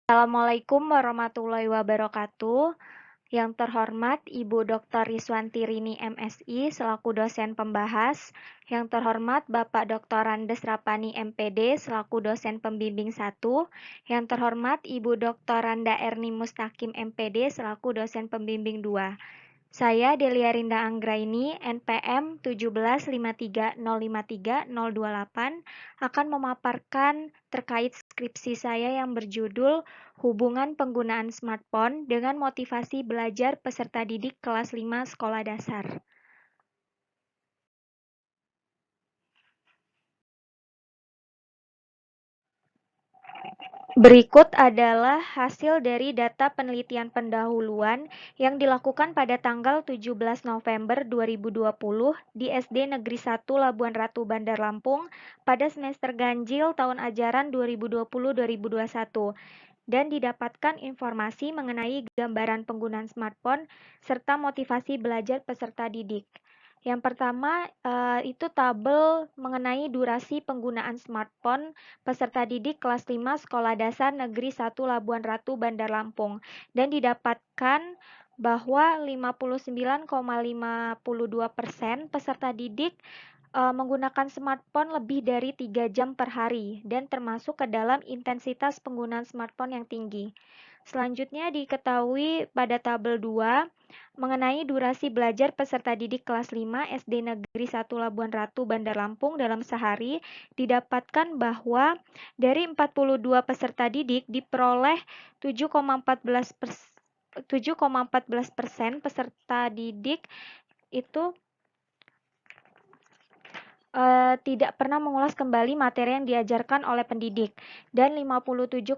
Assalamualaikum warahmatullahi wabarakatuh. Yang terhormat Ibu Dr. Riswanti Rini MSI selaku dosen pembahas. Yang terhormat Bapak Dr. Randes Rapani MPD selaku dosen pembimbing 1. Yang terhormat Ibu Dr. Randa Erni Mustaqim MPD selaku dosen pembimbing 2. Saya Delia Rinda Anggraini, NPM 17530530028, akan memaparkan terkait skripsi saya yang berjudul Hubungan Penggunaan Smartphone dengan Motivasi Belajar Peserta Didik Kelas 5 Sekolah Dasar. Berikut adalah hasil dari data penelitian pendahuluan yang dilakukan pada tanggal 17 November 2020 di SD Negeri 1 Labuan Ratu Bandar Lampung pada semester ganjil tahun ajaran 2020-2021 dan didapatkan informasi mengenai gambaran penggunaan smartphone serta motivasi belajar peserta didik. Yang pertama itu tabel mengenai durasi penggunaan smartphone peserta didik kelas 5 Sekolah Dasar Negeri 1 Labuan Ratu Bandar Lampung dan didapatkan bahwa 59,52% peserta didik menggunakan smartphone lebih dari 3 jam per hari dan termasuk ke dalam intensitas penggunaan smartphone yang tinggi. Selanjutnya diketahui pada tabel 2 mengenai durasi belajar peserta didik kelas 5 SD Negeri 1 Labuan Ratu Bandar Lampung dalam sehari didapatkan bahwa dari 42 peserta didik diperoleh 7,14% peserta didik itu tidak pernah mengulas kembali materi yang diajarkan oleh pendidik, dan 57,15%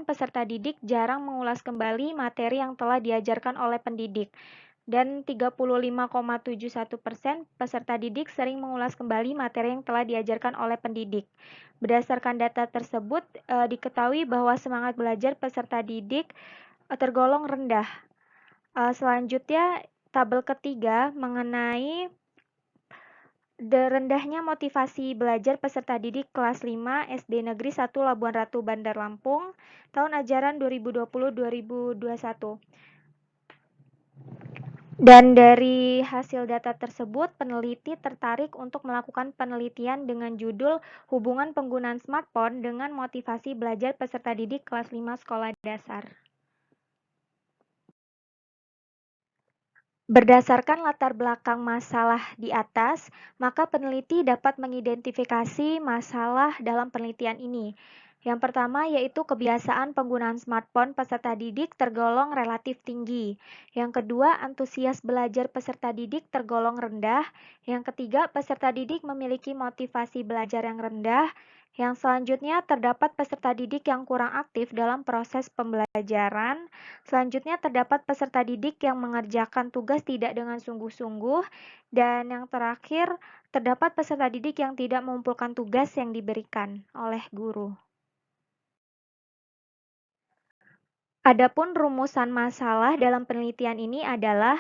peserta didik jarang mengulas kembali materi yang telah diajarkan oleh pendidik, dan 35,71% peserta didik sering mengulas kembali materi yang telah diajarkan oleh pendidik. Berdasarkan data tersebut, diketahui bahwa semangat belajar peserta didik tergolong rendah. Selanjutnya, tabel ketiga mengenai rendahnya motivasi belajar peserta didik kelas 5 SD Negeri 1 Labuan Ratu Bandar Lampung tahun ajaran 2020-2021. Dan dari hasil data tersebut, peneliti tertarik untuk melakukan penelitian dengan judul Hubungan Penggunaan Smartphone dengan Motivasi Belajar Peserta Didik Kelas 5 Sekolah Dasar. Berdasarkan latar belakang masalah di atas, maka peneliti dapat mengidentifikasi masalah dalam penelitian ini. Yang pertama yaitu kebiasaan penggunaan smartphone peserta didik tergolong relatif tinggi. Yang kedua, antusias belajar peserta didik tergolong rendah. Yang ketiga, peserta didik memiliki motivasi belajar yang rendah. Yang selanjutnya, terdapat peserta didik yang kurang aktif dalam proses pembelajaran. Selanjutnya, terdapat peserta didik yang mengerjakan tugas tidak dengan sungguh-sungguh. Dan yang terakhir, terdapat peserta didik yang tidak mengumpulkan tugas yang diberikan oleh guru. Adapun rumusan masalah dalam penelitian ini adalah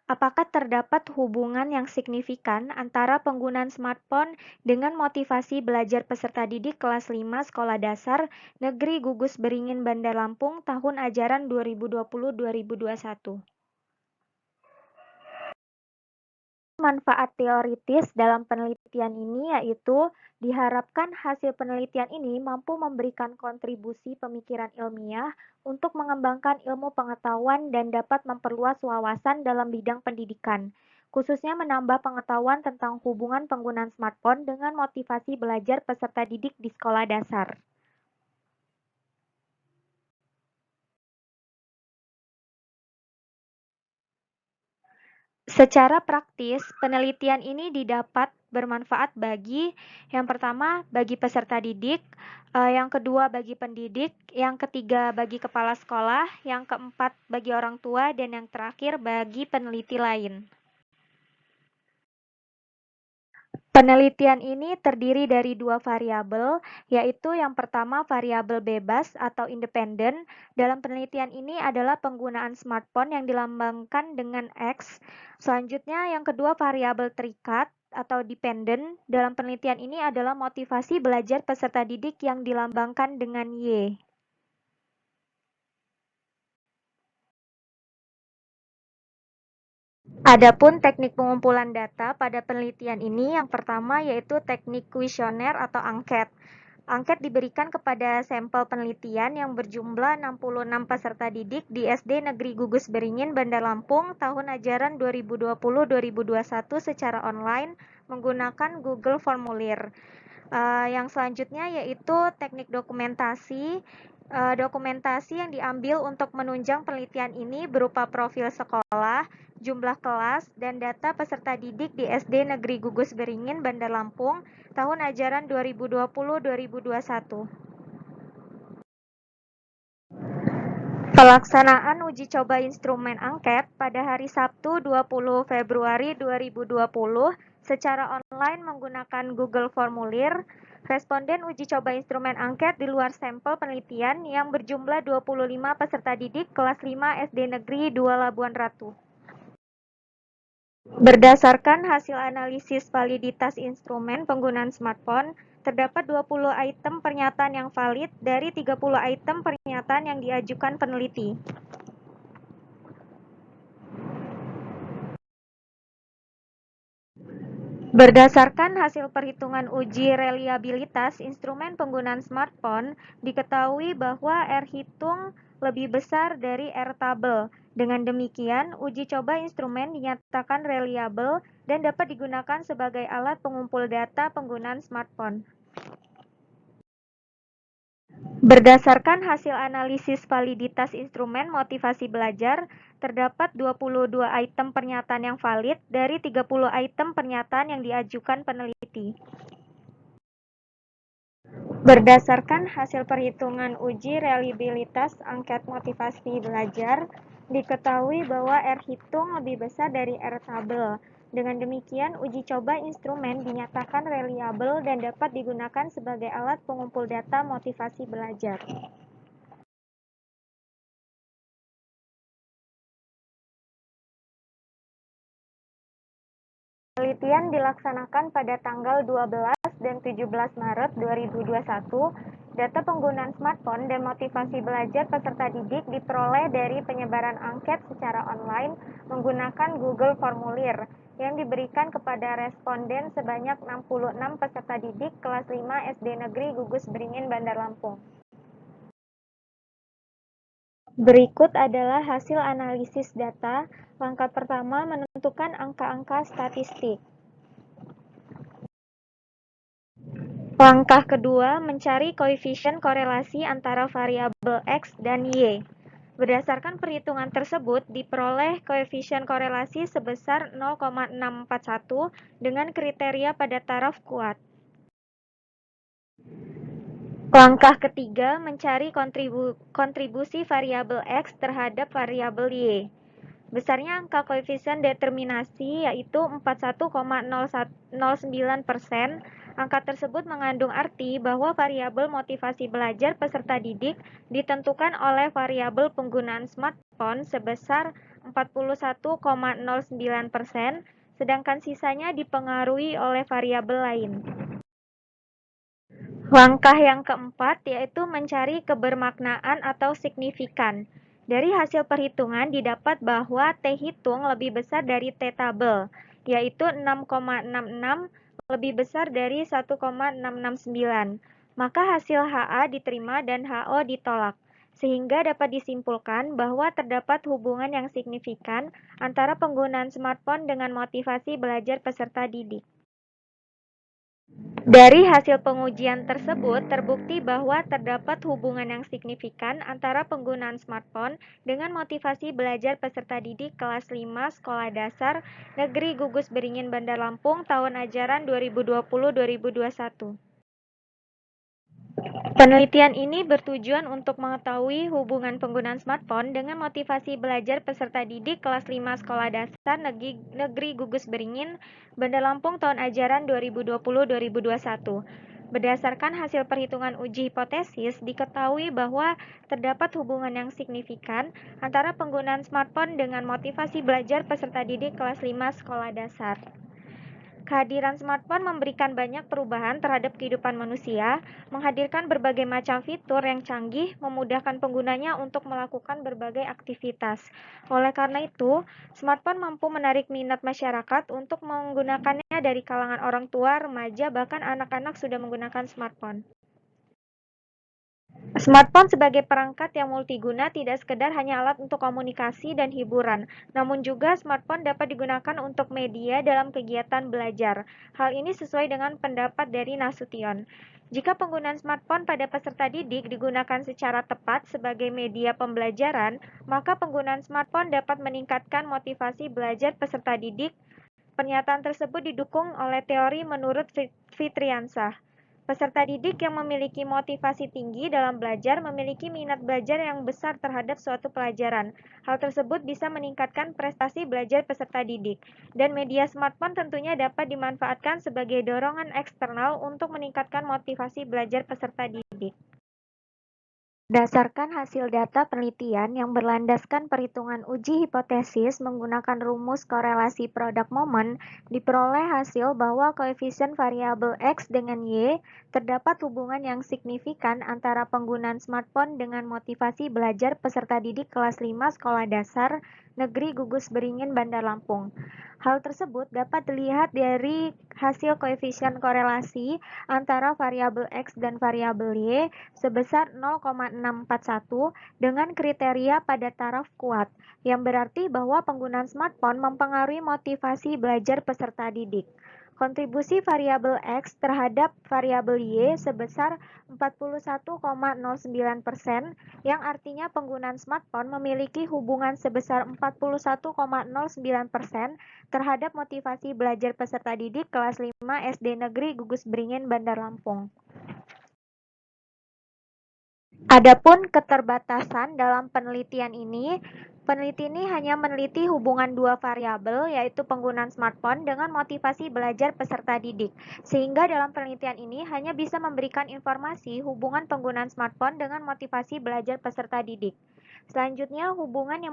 apakah terdapat hubungan yang signifikan antara penggunaan smartphone dengan motivasi belajar peserta didik kelas 5 Sekolah Dasar Negeri Gugus Beringin Bandar Lampung tahun ajaran 2020-2021. Manfaat teoritis dalam penelitian ini yaitu diharapkan hasil penelitian ini mampu memberikan kontribusi pemikiran ilmiah untuk mengembangkan ilmu pengetahuan dan dapat memperluas wawasan dalam bidang pendidikan, khususnya menambah pengetahuan tentang hubungan penggunaan smartphone dengan motivasi belajar peserta didik di sekolah dasar. Secara praktis, penelitian ini didapat bermanfaat bagi yang pertama bagi peserta didik, yang kedua bagi pendidik, yang ketiga bagi kepala sekolah, yang keempat bagi orang tua, dan yang terakhir bagi peneliti lain. Penelitian ini terdiri dari 2 variabel, yaitu yang pertama variabel bebas atau independen. Dalam penelitian ini adalah penggunaan smartphone yang dilambangkan dengan X. Selanjutnya yang kedua variabel terikat atau dependen. Dalam penelitian ini adalah motivasi belajar peserta didik yang dilambangkan dengan Y. Adapun teknik pengumpulan data pada penelitian ini yang pertama yaitu teknik kuesioner atau angket. Angket diberikan kepada sampel penelitian yang berjumlah 66 peserta didik di SD Negeri Gugus Beringin, Bandar Lampung tahun ajaran 2020-2021 secara online menggunakan Google Formulir. Yang selanjutnya yaitu teknik dokumentasi. Dokumentasi yang diambil untuk menunjang penelitian ini berupa profil sekolah, jumlah kelas, dan data peserta didik di SD Negeri Gugus Beringin, Bandar Lampung tahun ajaran 2020-2021. Pelaksanaan uji coba instrumen angket pada hari Sabtu 20 Februari 2020 secara online menggunakan Google Formulir. Responden uji coba instrumen angket di luar sampel penelitian yang berjumlah 25 peserta didik kelas 5 SD Negeri 2 Labuan Ratu. Berdasarkan hasil analisis validitas instrumen penggunaan smartphone, terdapat 20 item pernyataan yang valid dari 30 item pernyataan yang diajukan peneliti. Berdasarkan hasil perhitungan uji reliabilitas instrumen penggunaan smartphone, diketahui bahwa R hitung lebih besar dari R tabel. Dengan demikian, uji coba instrumen dinyatakan reliable dan dapat digunakan sebagai alat pengumpul data penggunaan smartphone. Berdasarkan hasil analisis validitas instrumen motivasi belajar, terdapat 22 item pernyataan yang valid dari 30 item pernyataan yang diajukan peneliti. Berdasarkan hasil perhitungan uji reliabilitas angket motivasi belajar, diketahui bahwa R hitung lebih besar dari R tabel. Dengan demikian, uji coba instrumen dinyatakan reliable dan dapat digunakan sebagai alat pengumpul data motivasi belajar. Penelitian dilaksanakan pada tanggal 12 dan 17 Maret 2021. Data penggunaan smartphone dan motivasi belajar peserta didik diperoleh dari penyebaran angket secara online menggunakan Google Formulir yang diberikan kepada responden sebanyak 66 peserta didik kelas 5 SD Negeri Gugus Beringin, Bandar Lampung. Berikut adalah hasil analisis data. Langkah pertama, menentukan angka-angka statistik. Langkah kedua, mencari koefisien korelasi antara variabel X dan Y. Berdasarkan perhitungan tersebut, diperoleh koefisien korelasi sebesar 0,641 dengan kriteria pada taraf kuat. Langkah ketiga, mencari kontribusi variabel X terhadap variabel Y. Besarnya angka koefisien determinasi yaitu 41,09%. Angka tersebut mengandung arti bahwa variabel motivasi belajar peserta didik ditentukan oleh variabel penggunaan smartphone sebesar 41,09%, sedangkan sisanya dipengaruhi oleh variabel lain. Langkah yang keempat yaitu mencari kebermaknaan atau signifikan. Dari hasil perhitungan didapat bahwa T hitung lebih besar dari T tabel, yaitu 6,66 lebih besar dari 1,669. Maka hasil HA diterima dan HO ditolak, sehingga dapat disimpulkan bahwa terdapat hubungan yang signifikan antara penggunaan smartphone dengan motivasi belajar peserta didik. Dari hasil pengujian tersebut, terbukti bahwa terdapat hubungan yang signifikan antara penggunaan smartphone dengan motivasi belajar peserta didik kelas 5 Sekolah Dasar Negeri Gugus Beringin, Bandar Lampung tahun ajaran 2020-2021. Penelitian ini bertujuan untuk mengetahui hubungan penggunaan smartphone dengan motivasi belajar peserta didik kelas 5 Sekolah Dasar Negeri Gugus Beringin, Bandar Lampung tahun ajaran 2020-2021. Berdasarkan hasil perhitungan uji hipotesis, diketahui bahwa terdapat hubungan yang signifikan antara penggunaan smartphone dengan motivasi belajar peserta didik kelas 5 Sekolah Dasar. Kehadiran smartphone memberikan banyak perubahan terhadap kehidupan manusia, menghadirkan berbagai macam fitur yang canggih, memudahkan penggunanya untuk melakukan berbagai aktivitas. Oleh karena itu, smartphone mampu menarik minat masyarakat untuk menggunakannya dari kalangan orang tua, remaja, bahkan anak-anak sudah menggunakan smartphone. Smartphone sebagai perangkat yang multiguna tidak sekedar hanya alat untuk komunikasi dan hiburan, namun juga smartphone dapat digunakan untuk media dalam kegiatan belajar. Hal ini sesuai dengan pendapat dari Nasution. Jika penggunaan smartphone pada peserta didik digunakan secara tepat sebagai media pembelajaran, maka penggunaan smartphone dapat meningkatkan motivasi belajar peserta didik. Pernyataan tersebut didukung oleh teori menurut Fitriansah. Peserta didik yang memiliki motivasi tinggi dalam belajar memiliki minat belajar yang besar terhadap suatu pelajaran. Hal tersebut bisa meningkatkan prestasi belajar peserta didik. Dan media smartphone tentunya dapat dimanfaatkan sebagai dorongan eksternal untuk meningkatkan motivasi belajar peserta didik. Berdasarkan hasil data penelitian yang berlandaskan perhitungan uji hipotesis menggunakan rumus korelasi produk momen, diperoleh hasil bahwa koefisien variabel X dengan Y terdapat hubungan yang signifikan antara penggunaan smartphone dengan motivasi belajar peserta didik kelas 5 sekolah dasar negeri Gugus Beringin Bandar Lampung. Hal tersebut dapat dilihat dari hasil koefisien korelasi antara variabel X dan variabel Y sebesar 0,641 dengan kriteria pada taraf kuat, yang berarti bahwa penggunaan smartphone mempengaruhi motivasi belajar peserta didik. Kontribusi variabel X terhadap variabel Y sebesar 41,09%, yang artinya penggunaan smartphone memiliki hubungan sebesar 41,09% terhadap motivasi belajar peserta didik kelas 5 SD Negeri Gugus Beringin Bandar Lampung. Adapun keterbatasan dalam penelitian ini, peneliti ini hanya meneliti hubungan dua variabel, yaitu penggunaan smartphone dengan motivasi belajar peserta didik. Sehingga dalam penelitian ini hanya bisa memberikan informasi hubungan penggunaan smartphone dengan motivasi belajar peserta didik. Selanjutnya, hubungan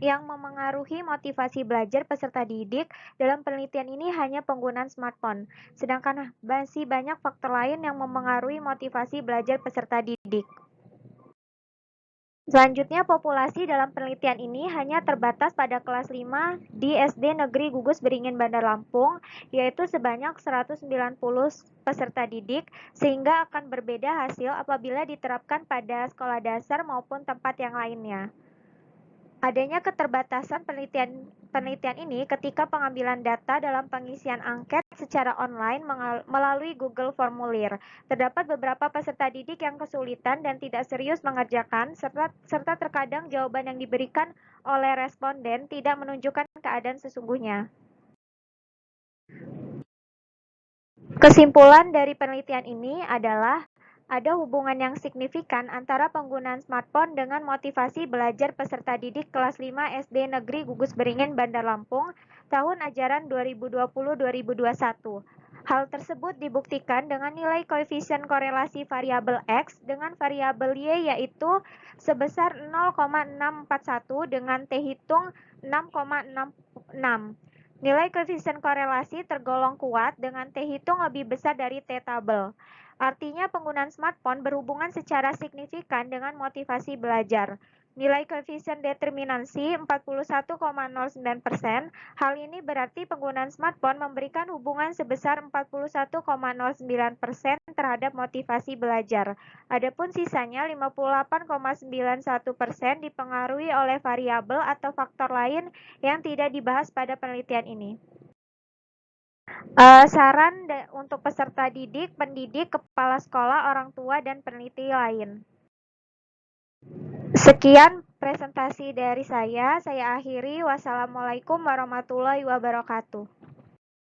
yang memengaruhi motivasi belajar peserta didik dalam penelitian ini hanya penggunaan smartphone. Sedangkan masih banyak faktor lain yang memengaruhi motivasi belajar peserta didik. Selanjutnya, populasi dalam penelitian ini hanya terbatas pada kelas 5 di SD Negeri Gugus Beringin Bandar Lampung, yaitu sebanyak 190 peserta didik, sehingga akan berbeda hasil apabila diterapkan pada sekolah dasar maupun tempat yang lainnya. Adanya keterbatasan penelitian ini ketika pengambilan data dalam pengisian angket secara online melalui Google Formulir. Terdapat beberapa peserta didik yang kesulitan dan tidak serius mengerjakan, serta terkadang jawaban yang diberikan oleh responden tidak menunjukkan keadaan sesungguhnya. Kesimpulan dari penelitian ini adalah ada hubungan yang signifikan antara penggunaan smartphone dengan motivasi belajar peserta didik kelas 5 SD Negeri Gugus Beringin Bandar Lampung tahun ajaran 2020-2021. Hal tersebut dibuktikan dengan nilai koefisien korelasi variabel X dengan variabel Y yaitu sebesar 0,641 dengan T hitung 6,66. Nilai koefisien korelasi tergolong kuat dengan T hitung lebih besar dari T tabel. Artinya penggunaan smartphone berhubungan secara signifikan dengan motivasi belajar. Nilai koefisien determinansi 41,09%. Hal ini berarti penggunaan smartphone memberikan hubungan sebesar 41,09% terhadap motivasi belajar. Adapun sisanya 58,91% dipengaruhi oleh variabel atau faktor lain yang tidak dibahas pada penelitian ini. Saran untuk peserta didik, pendidik, kepala sekolah, orang tua, dan peneliti lain. Sekian presentasi dari saya akhiri. Wassalamualaikum warahmatullahi wabarakatuh.